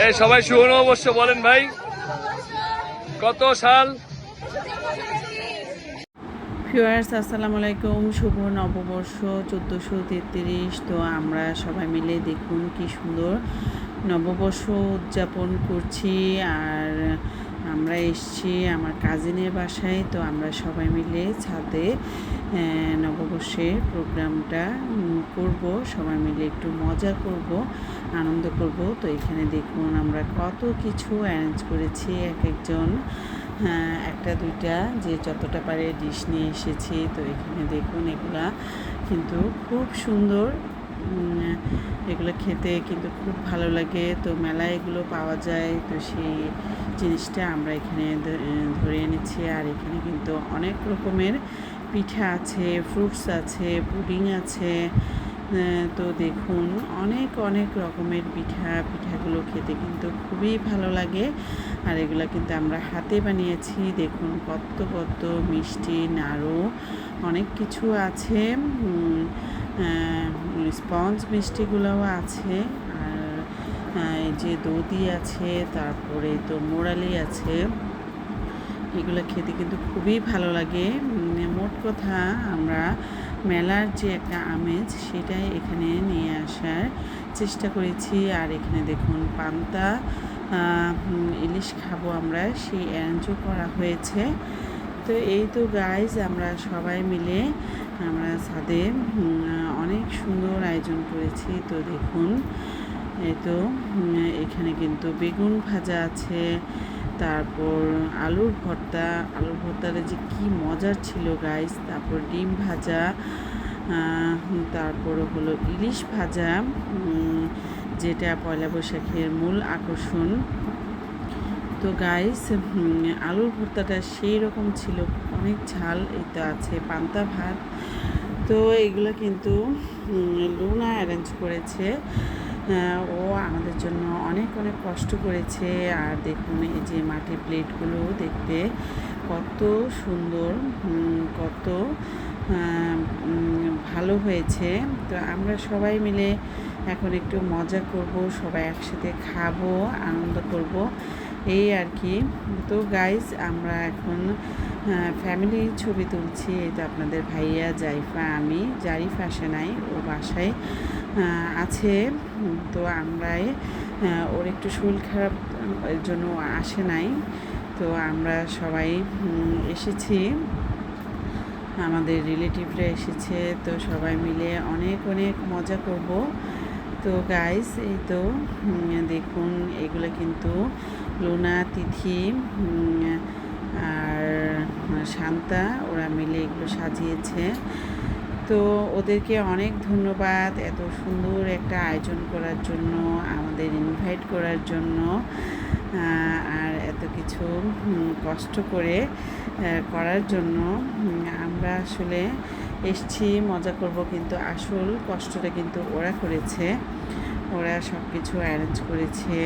এই সবাই শুভ নববর্ষ বলেন ভাই, কত সাল? ভিউয়ার্স আসসালামু আলাইকুম, শুভ নববর্ষ 1433। তো আমরা সবাই মিলে দেখুন কি সুন্দর নববর্ষ উদযাপন করছি। আর আমরা এসছি আমার কাজিনের বাসায়। তো আমরা সবাই মিলে ছাদে নববর্ষের প্রোগ্রামটা করব, সবাই মিলে একটু মজা করব, আনন্দ করব। তো এখানে দেখুন আমরা কত কিছু অ্যারেঞ্জ করেছি, এক একজন একটা দুইটা যে যতটা পারে ডিশ নিয়ে এসেছি। তো এখানে দেখুন এগুলা কিন্তু খুব সুন্দর, এগুলো খেতে কিন্তু খুব ভালো লাগে। তো মেলায় এগুলো পাওয়া যায়, তো সেই জিনিসটা আমরা এখানে ধরে এনেছি। আর এখানে কিন্তু অনেক রকমের পিঠা আছে, ফ্রুটস আছে, পুডিং আছে। তো দেখুন অনেক অনেক রকমের পিঠাগুলো খেতে কিন্তু খুবই ভালো লাগে। আর এগুলো কিন্তু আমরা হাতে বানিয়েছি। দেখুন কত কত মিষ্টি, নাড়ু, অনেক কিছু আছে। স্পঞ্জ মিষ্টিগুলোও আছে। আর এই যে দধি আছে, তারপরে তো মোরালি আছে। এগুলো খেতে কিন্তু খুবই ভালো লাগে। মোট কথা আমরা মেলার যে একটা আমেজ সেটাই এখানে নিয়ে আসার চেষ্টা করেছি। আর এখানে দেখুন পান্তা ইলিশ খাবো আমরা, সেই অ্যারেঞ্জও করা হয়েছে। তো এই তো গাইজ আমরা সবাই মিলে আমরা ছাদে অনেক সুন্দর আয়োজন করেছি। তো দেখুন এই তো এখানে কিন্তু বেগুন ভাজা আছে, তারপর আলুর ভর্তাটা যে কি মজার ছিল গাইস। তারপর ডিম ভাজা, তারপর হলো ইলিশ ভাজা, যেটা পয়লা বৈশাখের মূল আকর্ষণ। তো গাইস আলুর ভর্তাটা সেই রকম ছিল, অনেক ঝাল। এটা আছে পান্তা ভাত। তো এগুলো কিন্তু লুনা অ্যারেঞ্জ করেছে। ও আমাদের জন্য অনেক অনেক কষ্ট করেছে। আর দেখুন এই যে মাটির প্লেটগুলো দেখতে কত সুন্দর, কত ভালো হয়েছে। তো আমরা সবাই মিলে এখন একটু মজা করব, সবাই একসাথে খাবো, আনন্দ করব, এই আর কি। তো গাইজ আমরা এখন ফ্যামিলি ছবি তুলছি। এই তো আপনাদের ভাইয়া, জারিফা, আমি। জারিফা আসে নাই, ও বাসায় আছে। তো আমরাই ওর একটু শরীর খারাপ, এর জন্য আসে নাই। তো আমরা সবাই এসেছি, আমাদের রিলেটিভরা এসেছে। তো সবাই মিলে অনেক অনেক মজা করব। তো গাইস এই তো দেখুন এগুলো কিন্তু লুনা, তিথি আর শান্তা ওরা মিলে এগুলো সাজিয়েছে। তো ওদেরকে অনেক ধন্যবাদ এত সুন্দর একটা আয়োজন করার জন্য, আমাদের ইনভাইট করার জন্য, আর এত কিছু কষ্ট করে করার জন্য। আমরা আসলে এসছি মজা করব, কিন্তু আসল কষ্টটা কিন্তু ওরা করেছে, ওরা সব কিছু অ্যারেঞ্জ করেছে।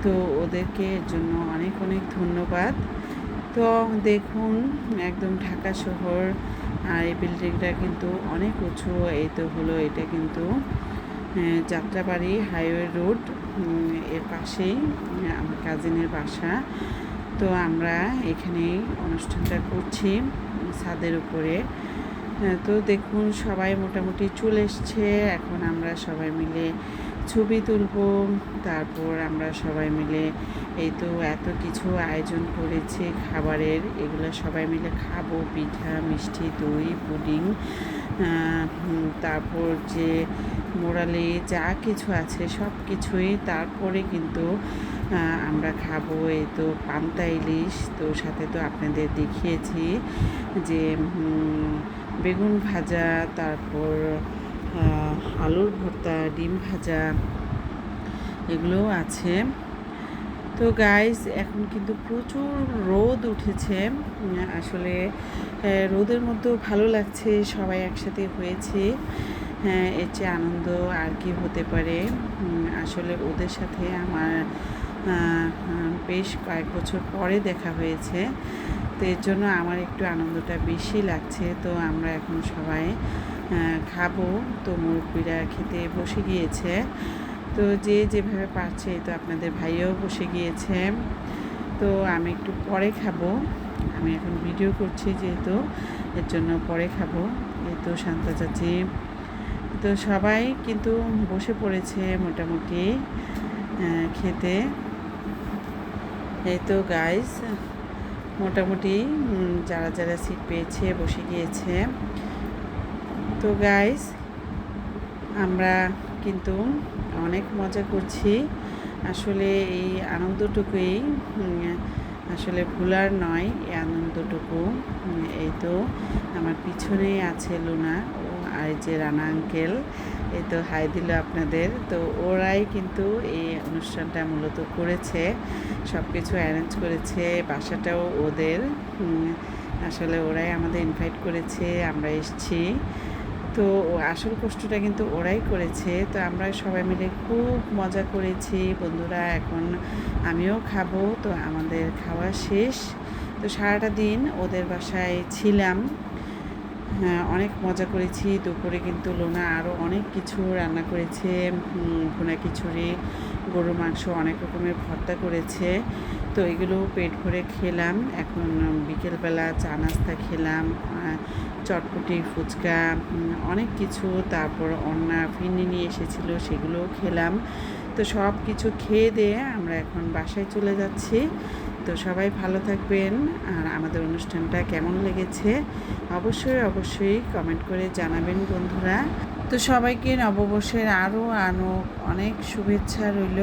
তো ওদেরকে এর জন্য অনেক অনেক ধন্যবাদ। তো দেখুন একদম ঢাকা শহর, আর এই বিল্ডিংটা কিন্তু অনেক উঁচু। এই তো হলো এটা কিন্তু যাত্রাবাড়ি হাইওয়ে রোড, এর পাশেই আমার কাজিনের বাসা। তো আমরা এখানেই অনুষ্ঠানটা করছি ছাদের উপরে। তো দেখুন সবাই মোটামুটি চলে এসছে, এখন আমরা সবাই মিলে ছবি তুলব। তারপর আমরা সবাই মিলে এই তো এত কিছু আয়োজন করেছি খাবারের, এগুলো সবাই মিলে খাবো। পিঠা, মিষ্টি, দই, পুডিং, তারপর যে মোরালি, যা কিছু আছে সব কিছুই। তারপরে কিন্তু আমরা খাবো এই তো পান্তা ইলিশ। তো সাথে তো আপনাদের দেখিয়েছি যে বেগুন ভাজা, তারপর আলুর ভর্তা, ডিম ভাজা, এগুলোও আছে। তো গাইজ এখন কিন্তু প্রচুর রোদ উঠেছে। আসলে রোদের মধ্যেও ভালো লাগছে, সবাই একসাথে হয়েছে। এর চেয়ে আনন্দ আর কি হতে পারে। আসলে ওদের সাথে আমার বেশ কয়েক বছর পরে দেখা হয়েছে, তো এর জন্য আমার একটু আনন্দটা বেশি লাগছে। তো আমরা এখন সবাই খাবো। তো মুরব্বিরা খেতে বসে গিয়েছে। তো যে যেভাবে পারছে, তো আপনাদের ভাইও বসে গিয়েছে। তো আমি একটু পরে খাবো, আমি এখন ভিডিও করছি যেহেতু, এর জন্য পরে খাবো। এই তো শান্তা চাচি, তো সবাই কিন্তু বসে পড়েছে মোটামুটি খেতে। এই তো গাইস মোটামুটি যারা যারা সিট পেয়েছে বসে গিয়েছে। তো গাইস আমরা কিন্তু অনেক মজা করছি, আসলে এই আনন্দটুকুই আসলে ভুলার নয়, এই আনন্দটুকু। এই তো আমার পিছনেই আছে লুনা ও আর এই যে রানা আঙ্কেল, এই তো হাই দিল আপনাদের। তো ওরাই কিন্তু এই অনুষ্ঠানটা মূলত করেছে, সব কিছু অ্যারেঞ্জ করেছে, বাসাটাও ওদের। আসলে ওরাই আমাদের ইনভাইট করেছে, আমরা এসেছি। তো আসল কষ্টটা কিন্তু ওরাই করেছে। তো আমরা সবাই মিলে খুব মজা করেছি বন্ধুরা। এখন আমিও খাবো, তো আমাদের খাওয়া শেষ। তো সারাটা দিন ওদের বাসায় ছিলাম, হ্যাঁ অনেক মজা করেছি। দুপুরে কিন্তু লোনা আরও অনেক কিছু রান্না করেছে, ভুনা খিচুড়ি, গরুর মাংস, অনেক রকমের ভর্তা করেছে। তো এগুলো পেট ভরে খেলাম। এখন বিকেলবেলা চা নাস্তা খেলাম, চটপটি, ফুচকা, অনেক কিছু। তারপর অন্না ফিরনি নিয়ে এসেছিল, সেগুলোও খেলাম। তো সব কিছু খেয়ে দিয়ে আমরা এখন বাসায় চলে যাচ্ছি। তো সবাই ভালো থাকবেন, আর আমাদের অনুষ্ঠানটা কেমন লেগেছে অবশ্যই অবশ্যই কমেন্ট করে জানাবেন বন্ধুরা। তো সবাইকে নববর্ষের আরও অনেক শুভেচ্ছা রইল।